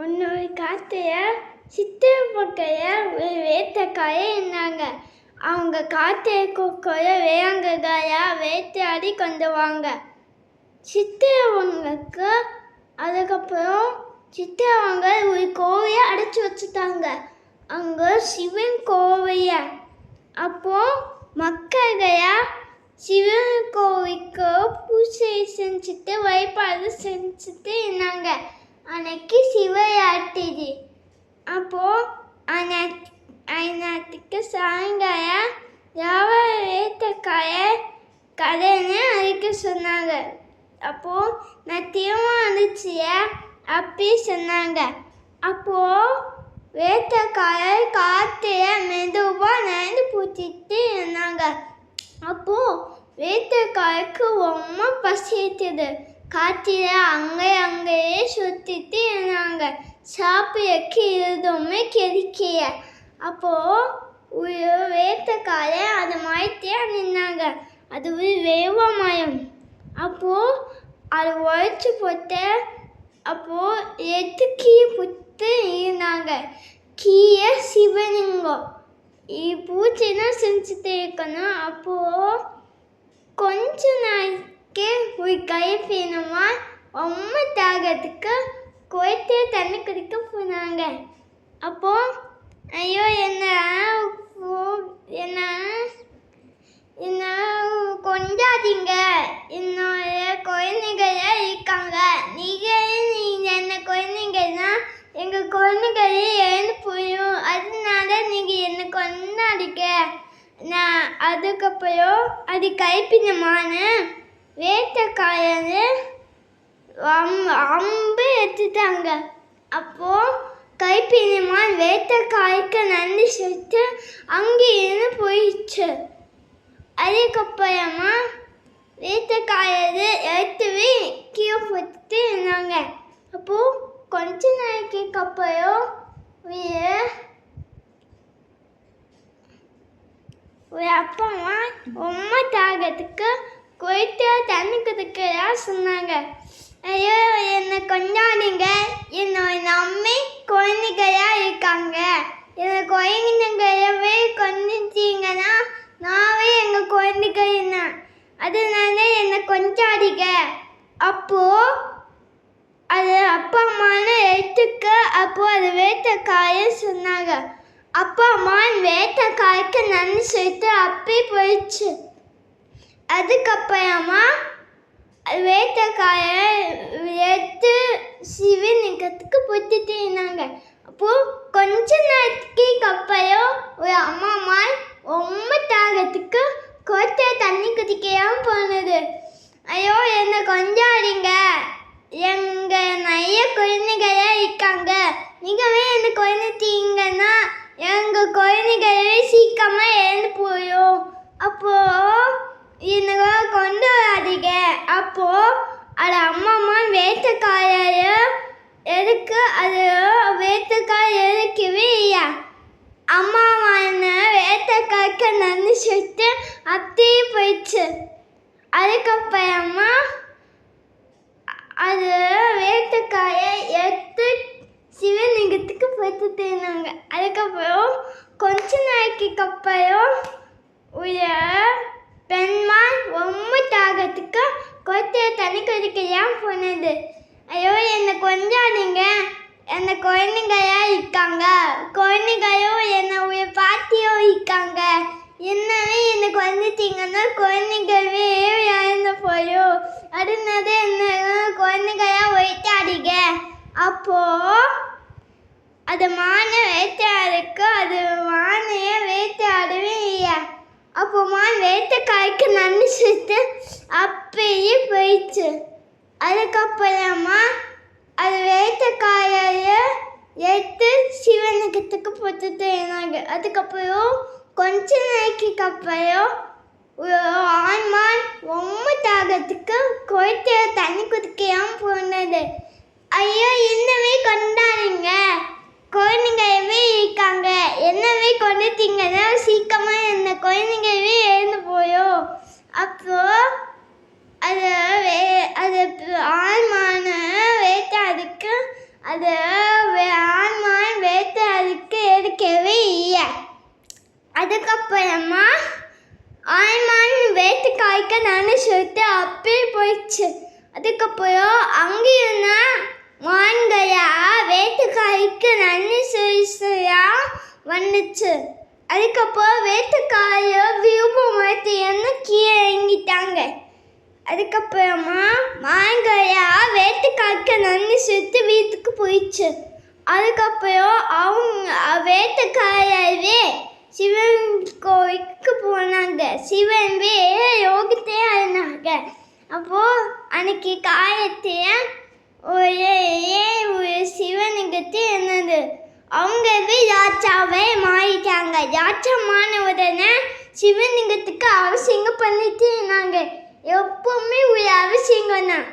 ஒரு காத்தைய சித்திரப்பக்கைய ஒரு வேட்டைக்காய இருந்தாங்க. அவங்க காத்தைய கொக்கைய வேங்கையா வேட்டையாடி கொண்டு வாங்க. சித்திரவங்களுக்கு அதுக்கப்புறம் சித்திரவங்க ஒரு கோவையை அடைச்சி வச்சுட்டாங்க. அங்க சிவன் கோவைய. அப்போ மக்களையா சிவன் கோவிலுக்கு பூஜை செஞ்சுட்டு வழிபாடு செஞ்சுட்டு இருந்தாங்க. அன்னைக்கு சிவராத்திரி. அப்போ அன்னைக்கு சாயங்காலம் யாவ வேட்டைக்காய கதைன்னு அழைக்க சொன்னாங்க. அப்போ நான் திரும்ப அனுச்சிய அப்படி சொன்னாங்க. அப்போ வேட்டைக்காய காத்தைய மெதுவா நடந்து பூச்சிட்டு இருந்தாங்க. அப்போ வேட்டைக்காய்க்கு ரொம்ப பசி எடுத்தது. காத்தில அங்கேயே சுத்திட்டு இருந்தாங்க. சாப்பிடக்கு எதுவுமே கிடைக்கல. அப்போ ஒரு வேட்டைக்காய அது மரத்தையே நின்னாங்க. அது ஒரு வேவ மரம். அப்போ அது உழைச்சி போட்டு அப்போ எடுத்து புட்டு இருந்தாங்க. கீழே சிவலிங்கம் பூஜை தான் செஞ்சுட்டு இருக்கணும். அப்போ கொஞ்ச நாளைக்கு ஒரு கைப்பீனமா ரொம்ப தாகத்துக்கு கோயத்தை தண்ணி குடிக்க போனாங்க. அப்போ ஐயோ என்ன கொண்டாதீங்க, என்னோட குழந்தைகள இருக்காங்க, நீங்க என்ன குழந்தைங்கன்னா எங்க குழந்தைகளே இறந்து போயிடும், அதனால நீங்க என்ன கொண்டாடிக்க. நான் அதுக்கப்புறம் அது கைப்பினமான வேட்டைக்காரரு அம்பு எடுத்துட்டாங்க. அப்போ கைப்பினமான வேட்டைக்காய்க்கு நன்றி சொல்லிட்டு அங்கேயிருந்து போயிடுச்சு. அதுக்கப்புறமா வேட்டைக்காரரு எடுத்துவே கீழே போட்டுட்டு இருந்தாங்க. அப்போ கொஞ்ச நாளைக்கு அப்புறம் ஒரு அப்பா அம்மா ரொம்ப தாகத்துக்கு கோயிட்ட தண்ணி குடிக்கிறதா சொன்னாங்க. ஐயோ என்னை கொண்டாடுங்க, என்னோட அம்மை குழந்தைகளா இருக்காங்க, என்னை குழந்தைங்களவே கொண்டுட்டீங்கன்னா நாவே எங்கள் குழந்தைகள் என்ன, அதனால என்னை கொண்டாடிங்க. அப்போ அது அப்பா அம்மானு எடுத்துக்க. அப்போ அது வேட்டைக்காய சொன்னாங்க. அப்பா அம்மா வேட்டைக்காய்க்கு நன்றி சொல்லிட்டு அப்பே போயிடுச்சு. அதுக்கப்புறமா வேட்டைக்காய எடுத்து சிவலிங்கத்துக்கு பொத்திட்டு இருந்தாங்க. அப்போ கொஞ்ச நேரத்துக்கு அப்புறம் ஒரு அம்மா ரொம்ப தாகத்துக்கு கோட்டை தண்ணி குடிக்காம போனது. ஐயோ என்னை கொண்டாடிங்க, எங்க நிறைய குழந்தைகளே இருக்காங்க, நீங்களே என்னை கொண்டுட்டீங்கன்னா எங்க குழந்தைகளே சீக்கிரமா இறந்து போயிடும். அப்போ என்னை கொண்டாடிங்க. அப்போ அது அம்மா வேட்டைக்காரரு எதுக்கு அது வேட்டைக்கார இருக்கவே இல்லையா. அம்மாவான வேட்டைக்காய்க்கு நன்றி சொல்லிட்டு அப்படியே போயிடுச்சு. அதுக்கப்புறமா அது வேட்டைக்காய எடுத்து சிவலிங்கத்துக்கு போட்டுட்டு இருந்தாங்க. அதுக்கப்புறம் கொஞ்ச நாளைக்கு அப்புறம் ஒரு பெண்மான் ரொம்ப தாகத்துக்கு கோட்டையை தண்ணி குடிக்கலாம் போனது. ஐயோ என்னை கொண்டாடுங்க, என்னை குழந்தைங்களா இருக்காங்க, குழந்தைகளும் என்னை ஒரு பாட்டியும் இருக்காங்க, என்னவே என்னை கொண்டுட்டீங்கன்னா குழந்தைங்களே இறந்து போயும், அதனால என்ன குழந்தைங்களா வேட்டையாடிங்க. அப்போ அது மான வேட்டையாடுக்கு அது மானைய வேட்டையாடவே இல்லையா. அப்போ மான் வேட்டைக்காய்க்கு நன்றி சொல்லிட்டு அப்பயே போயிடுச்சு. அதுக்கப்புறமா அது வேட்டைக்காரரு எடுத்து சிவலிங்கத்துக்கு போட்டுட்டு இருந்தாங்க. அதுக்கப்புறம் கொஞ்ச நாளைக்கு அப்புறம் ஒரு ஆண்மான் ரொம்ப தாகத்துக்கு கோட்டையை தண்ணி குடிக்காம போனது. ஐயோ என்னவே கொண்டாடுங்க, குழந்தைங்களவே இருக்காங்க, என்னவே கொண்டுட்டீங்கன்னா சீக்கிரமா என்ன குழந்தைங்களவே இறந்து போயும். அப்போ அது ஆண்மான வேட்டையாடுக்கு அது அதுக்கப்புறமா ஆயமான் வேட்டைக்காய்க்க நான் சொல்லிட்டு அப்படியே போயிடுச்சு. அதுக்கப்புறம் அங்கேயும் மான்களையா வேட்டைக்காய்க்கு நன்றி சொல்லியா வந்துச்சு. அதுக்கப்புறம் வேட்டைக்காய விரும்ப மாட்டேன்னு கீழே இறங்கிட்டாங்க. அதுக்கப்புறமா மான்களையா வேட்டைக்காய்க்க நன்றி சொல்லிட்டு வீட்டுக்கு போயிடுச்சு. அதுக்கப்புறம் அவங்க வேட்டைக்காயவே சிவன் கோவிலுக்கு போனாங்க. சிவன் யோகத்தையே ஆடினாங்க. அப்போது அன்னைக்கு காயத்தைய ஒரு சிவனுக்கு என்னது அவங்க யாச்சாவே மாறிட்டாங்க. யாச்சமான உடனே சிவலிங்கத்துக்கு அவசியங்க பண்ணிட்டு இருந்தாங்க. எப்பவுமே ஒரு அவசியங்க தான்.